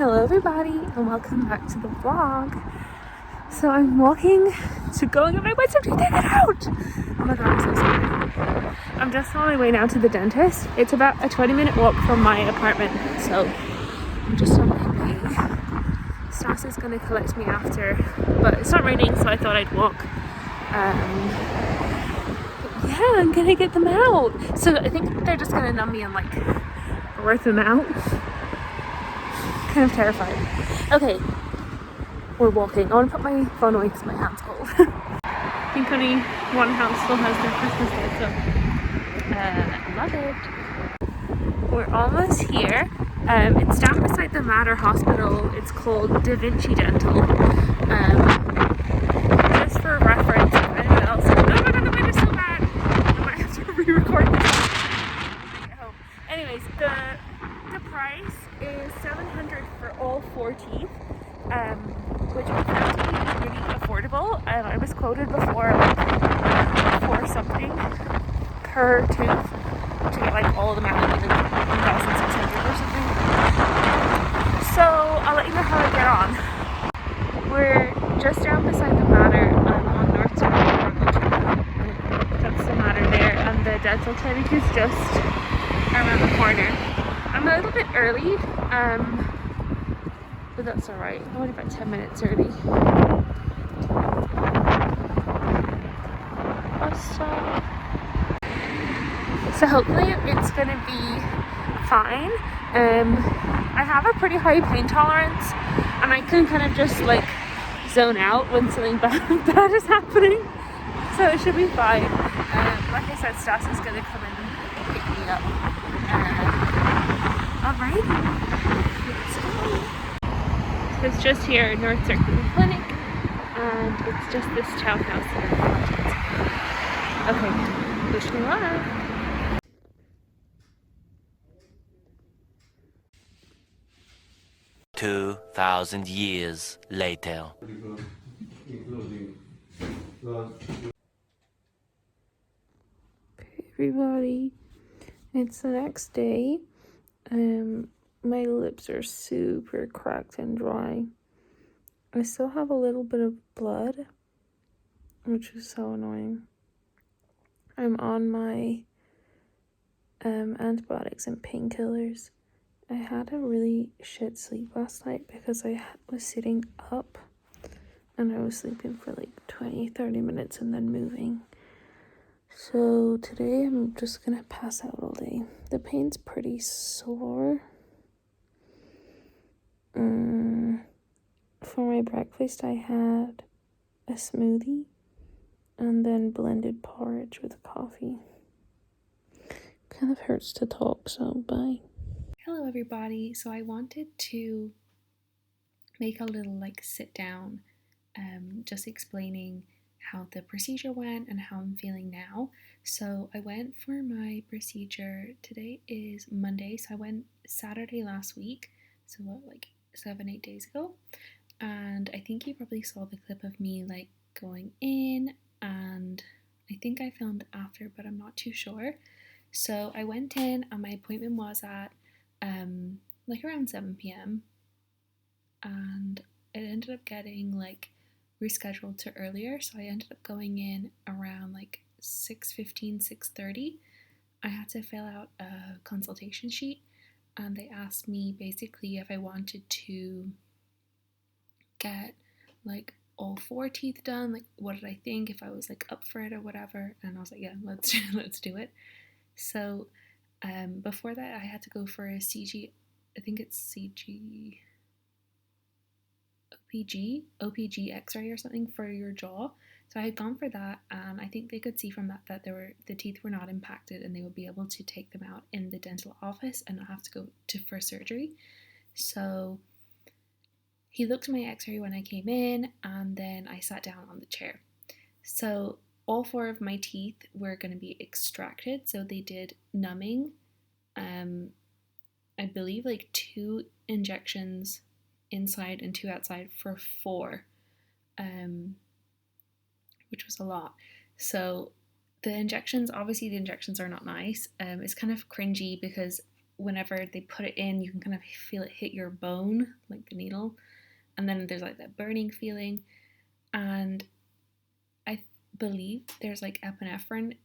Hello everybody and welcome back to the vlog. So I'm walking to go and get my wisdom teeth taken out. Oh my god, I'm so sorry. I'm just on my way now to the dentist. It's about a 20-minute walk from my apartment, so I'm just on my way. Stas is going to collect me after, but it's not raining, so I thought I'd walk. Yeah, I'm gonna get them out. So I think they're just gonna numb me and like work them out. Kind of terrified. Okay, we're walking. I want to put my phone away because my hand's cold. I think only one house still has their Christmas lights up. Love it. We're almost here. It's down beside the Mater Hospital. It's called Da Vinci Dental. Just for reference, if anyone else. No, the wind is so bad. I might have to re-record this. Anyways, the price is $700 for all 4 teeth, which we found to be really affordable. I was quoted before like for something per tooth to get like all of them out, like 1,600 or something. So I'll let you know how I get on. We're just down beside the Mater on North Street. That's the Mater there, and the dental clinic is just around the corner. I'm a little bit early, but that's alright. I'm only about 10 minutes early. So hopefully it's gonna be fine. I have a pretty high pain tolerance, and I can kind of just like zone out when something bad is happening. So it should be fine. Like I said, Stas is gonna come in and pick me up. Alright, let's go. It's just here at North Circular Clinic, and it's just this townhouse here. Okay, wish me luck. 2,000 years later. Hey everybody, it's the next day. My lips are super cracked and dry. I still have a little bit of blood, which is so annoying. I'm on my antibiotics and painkillers. I had a really shit sleep last night because I was sitting up and I was sleeping for like 20-30 minutes and then moving. So today I'm just gonna pass out all day. The pain's pretty sore. For my breakfast I had a smoothie and then blended porridge with coffee. Kind of hurts to talk, so bye. Hello everybody. So I wanted to make a little like sit down, just explaining how the procedure went and how I'm feeling now. So I went for my procedure. Today is Monday, so I went Saturday last week, so like 7-8 days ago. And I think you probably saw the clip of me like going in, and I think I filmed after, but I'm not too sure. So I went in and my appointment was at like around 7 p.m. and it ended up getting like rescheduled to earlier, so I ended up going in around like 6:15, 6:30. I had to fill out a consultation sheet, and they asked me basically if I wanted to get like all 4 teeth done, like what did I think, if I was like up for it or whatever, and I was like, yeah, let's do it. So before that I had to go for a CG, I think it's CG OPG x-ray or something for your jaw. So I had gone for that, and I think they could see from that that the teeth were not impacted and they would be able to take them out in the dental office and not have to go for surgery. So he looked at my x-ray when I came in, and then I sat down on the chair. So all 4 of my teeth were going to be extracted. So they did numbing, I believe like 2 injections inside and 2 outside for 4, which was a lot. So the injections, obviously the injections are not nice. It's kind of cringy because whenever they put it in, you can kind of feel it hit your bone, like the needle. And then there's like that burning feeling. And I believe there's like epinephrine,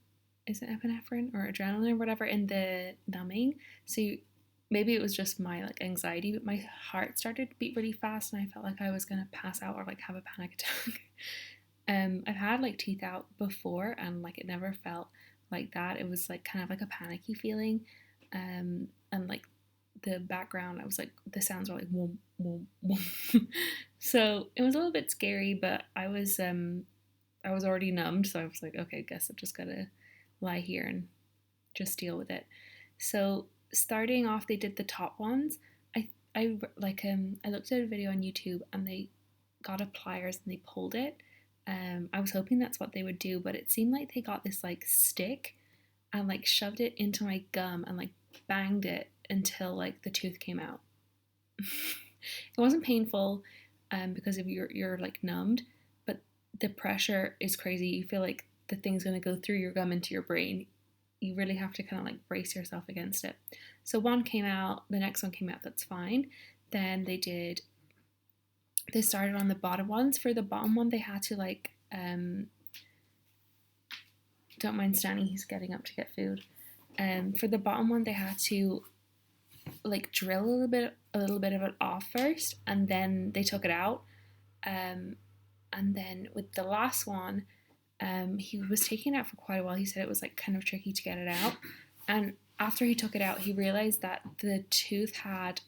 is it epinephrine or adrenaline or whatever in the numbing. So maybe it was just my like anxiety, but my heart started to beat really fast and I felt like I was gonna pass out or like have a panic attack. I've had like teeth out before and like it never felt like that. It was like kind of like a panicky feeling. And like the background, I was like, the sounds were like whoom, whoom, whoom. So it was a little bit scary, but I was already numbed, so I was like, okay, I guess I just gotta lie here and just deal with it. So starting off, they did the top ones. I looked at a video on YouTube and they got a pliers and they pulled it. I was hoping that's what they would do, but it seemed like they got this like stick and like shoved it into my gum and like banged it until like the tooth came out. It wasn't painful because of you're like numbed, but the pressure is crazy. You feel like the thing's going to go through your gum into your brain. You really have to kind of like brace yourself against it. So one came out, the next one came out, that's fine. Then they started on the bottom ones. For the bottom one, they had to like, don't mind Stanley, he's getting up to get food. For the bottom one, they had to like drill a little bit of it off first, and then they took it out. And then with the last one, he was taking it out for quite a while. He said it was like kind of tricky to get it out. And after he took it out, he realized that the tooth had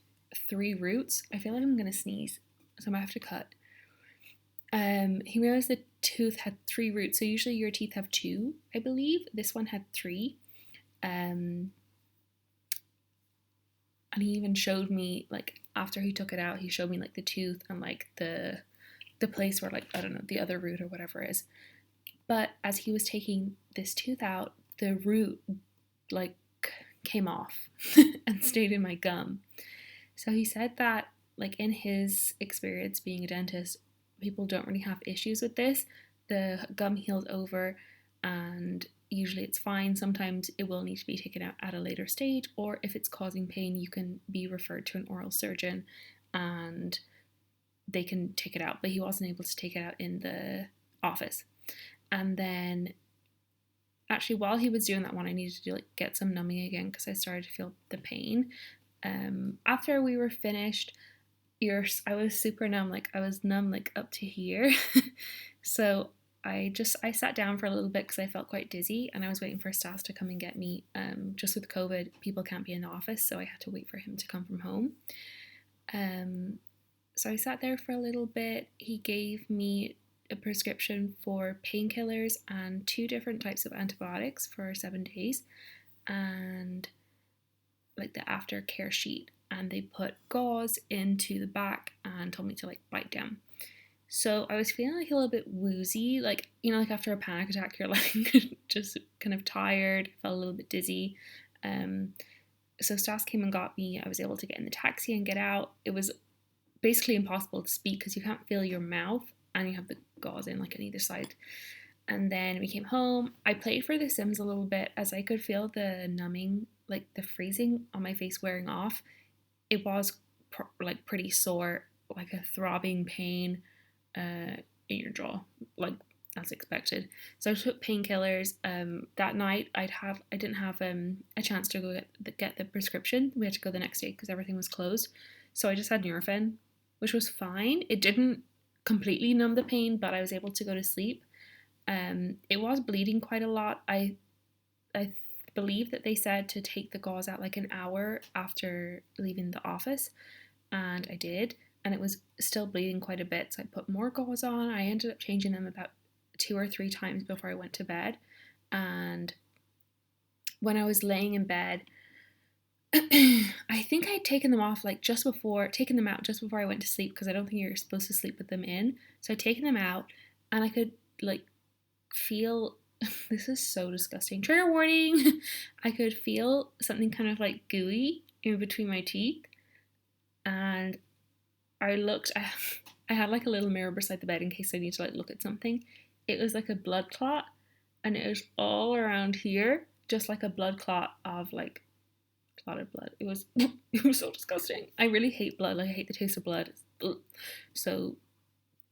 3 roots. I feel like I'm gonna sneeze, so I might have to cut. He realized the tooth had 3 roots. So usually your teeth have 2, I believe. This one had 3. And he even showed me, like, after he took it out, he showed me like the tooth and like the place where, like, I don't know, the other root or whatever is. But as he was taking this tooth out, the root like came off and stayed in my gum. So he said that, like, in his experience being a dentist, people don't really have issues with this. The gum heals over and usually it's fine. Sometimes it will need to be taken out at a later stage, or if it's causing pain, you can be referred to an oral surgeon and they can take it out. But he wasn't able to take it out in the office. And then actually while he was doing that one, I needed to like get some numbing again because I started to feel the pain. After we were finished, I was super numb. Like I was numb like up to here. So I sat down for a little bit because I felt quite dizzy and I was waiting for Stas to come and get me. Just with COVID, people can't be in the office, so I had to wait for him to come from home. So I sat there for a little bit. He gave me a prescription for painkillers and 2 different types of antibiotics for 7 days and like the aftercare sheet, and they put gauze into the back and told me to like bite down. So I was feeling like a little bit woozy, like, you know, like after a panic attack you're like just kind of tired, felt a little bit dizzy. So Stas came and got me. I was able to get in the taxi and get out. It was basically impossible to speak because you can't feel your mouth and you have the gauze in like on either side. And then we came home. I played for The Sims a little bit as I could feel the numbing, like the freezing on my face wearing off. It was like pretty sore, like a throbbing pain in your jaw, like as expected. So I took painkillers. That night I didn't have a chance to go get the prescription. We had to go the next day because everything was closed. So I just had Nurofen, which was fine. It didn't completely numb the pain, but I was able to go to sleep. It was bleeding quite a lot. I believe that they said to take the gauze out like an hour after leaving the office, and I did, and it was still bleeding quite a bit, so I put more gauze on. I ended up changing them about 2 or 3 times before I went to bed, and when I was laying in bed, I think I'd taken them out just before I went to sleep, because I don't think you're supposed to sleep with them in. So I'd taken them out and I could like feel, this is so disgusting, trigger warning, I could feel something kind of like gooey in between my teeth, and I had like a little mirror beside the bed in case I need to like look at something. It was like a blood clot, and it was all around here, just like a blood clot of like clotted blood. It was it was so disgusting. I really hate blood. Like, I hate the taste of blood. So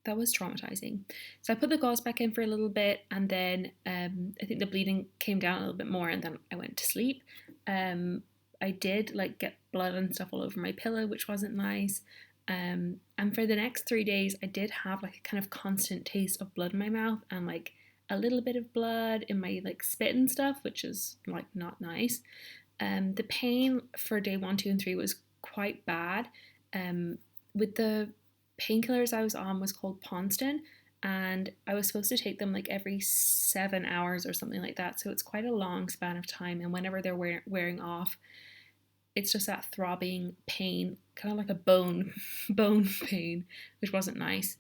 that was traumatizing. So I put the gauze back in for a little bit, and then I think the bleeding came down a little bit more, and then I went to sleep. I did like get blood and stuff all over my pillow, which wasn't nice. And for the next 3 days, I did have like a kind of constant taste of blood in my mouth and like a little bit of blood in my like spit and stuff, which is like not nice. The pain for day 1, 2, and 3 was quite bad. With the painkillers I was on was called Ponston, and I was supposed to take them like every 7 hours or something like that. So it's quite a long span of time, and whenever they're wearing off, it's just that throbbing pain, kind of like a bone pain, which wasn't nice.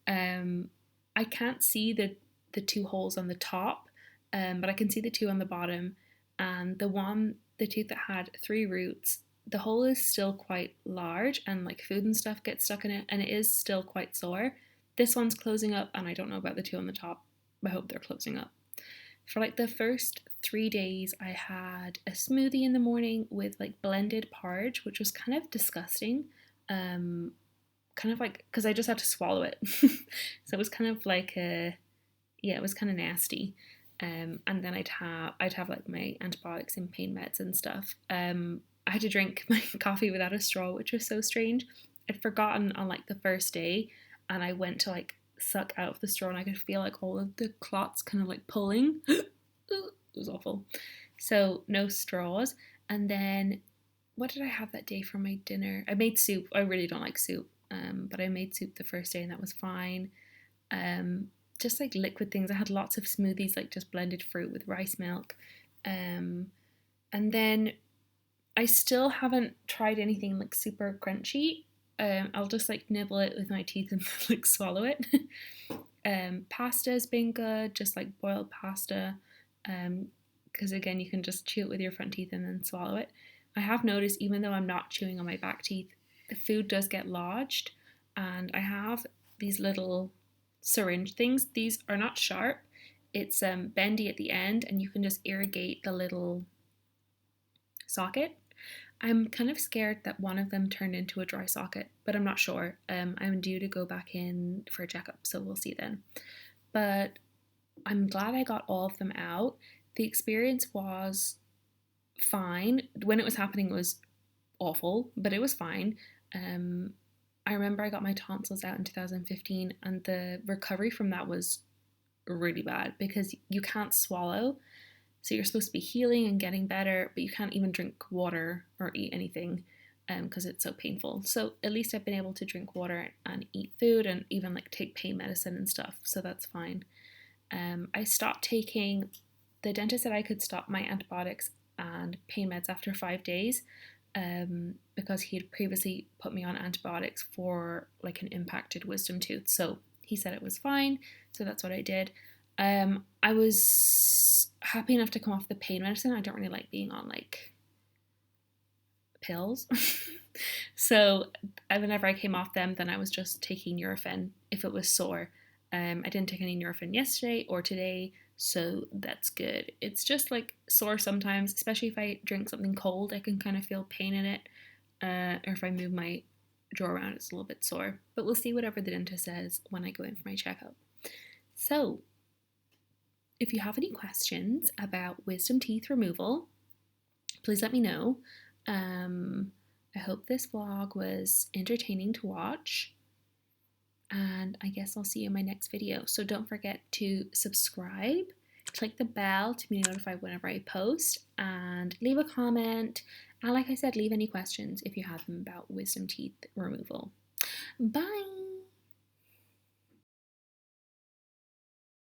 I can't see the 2 holes on the top, but I can see the 2 on the bottom, and the tooth that had 3 roots, the hole is still quite large, and like food and stuff gets stuck in it, and it is still quite sore. This one's closing up, and I don't know about the 2 on the top. I hope they're closing up. For like the first 3 days, I had a smoothie in the morning with like blended porridge, which was kind of disgusting. Kind of like, because I just had to swallow it. So it was kind of like it was kind of nasty. And then I'd have like my antibiotics and pain meds and stuff. I had to drink my coffee without a straw, which was so strange. I'd forgotten on like the first day, and I went to like suck out of the straw, and I could feel like all of the clots kind of like pulling. It was awful. So no straws. And then what did I have that day for my dinner? I made soup. I really don't like soup, but I made soup the first day, and that was fine. Just like liquid things. I had lots of smoothies, like just blended fruit with rice milk. And then I still haven't tried anything like super crunchy. I'll just like nibble it with my teeth and like swallow it. Pasta's been good, just like boiled pasta. Because again, you can just chew it with your front teeth and then swallow it. I have noticed, even though I'm not chewing on my back teeth, the food does get lodged, and I have these little syringe things. These are not sharp. It's bendy at the end, and you can just irrigate the little socket. I'm kind of scared that one of them turned into a dry socket, but I'm not sure. I'm due to go back in for a checkup, so we'll see then. But I'm glad I got all of them out. The experience was fine. When it was happening, it was awful, but it was fine. I remember I got my tonsils out in 2015, and the recovery from that was really bad because you can't swallow. So you're supposed to be healing and getting better, but you can't even drink water or eat anything because it's so painful. So at least I've been able to drink water and eat food and even like take pain medicine and stuff. So that's fine. I stopped taking, the dentist said I could stop my antibiotics and pain meds after 5 days because he had previously put me on antibiotics for like an impacted wisdom tooth. So he said it was fine. So that's what I did. I was happy enough to come off the pain medicine. I don't really like being on like pills. So whenever I came off them, then I was just taking Nurofen if it was sore. I didn't take any Nurofen yesterday or today, so that's good. It's just like sore sometimes, especially if I drink something cold. I can kind of feel pain in it, or if I move my jaw around, it's a little bit sore. But we'll see whatever the dentist says when I go in for my checkup. So if you have any questions about wisdom teeth removal, please let me know. I hope this vlog was entertaining to watch, and I guess I'll see you in my next video. So don't forget to subscribe, click the bell to be notified whenever I post, and leave a comment. And like I said, leave any questions if you have them about wisdom teeth removal. Bye!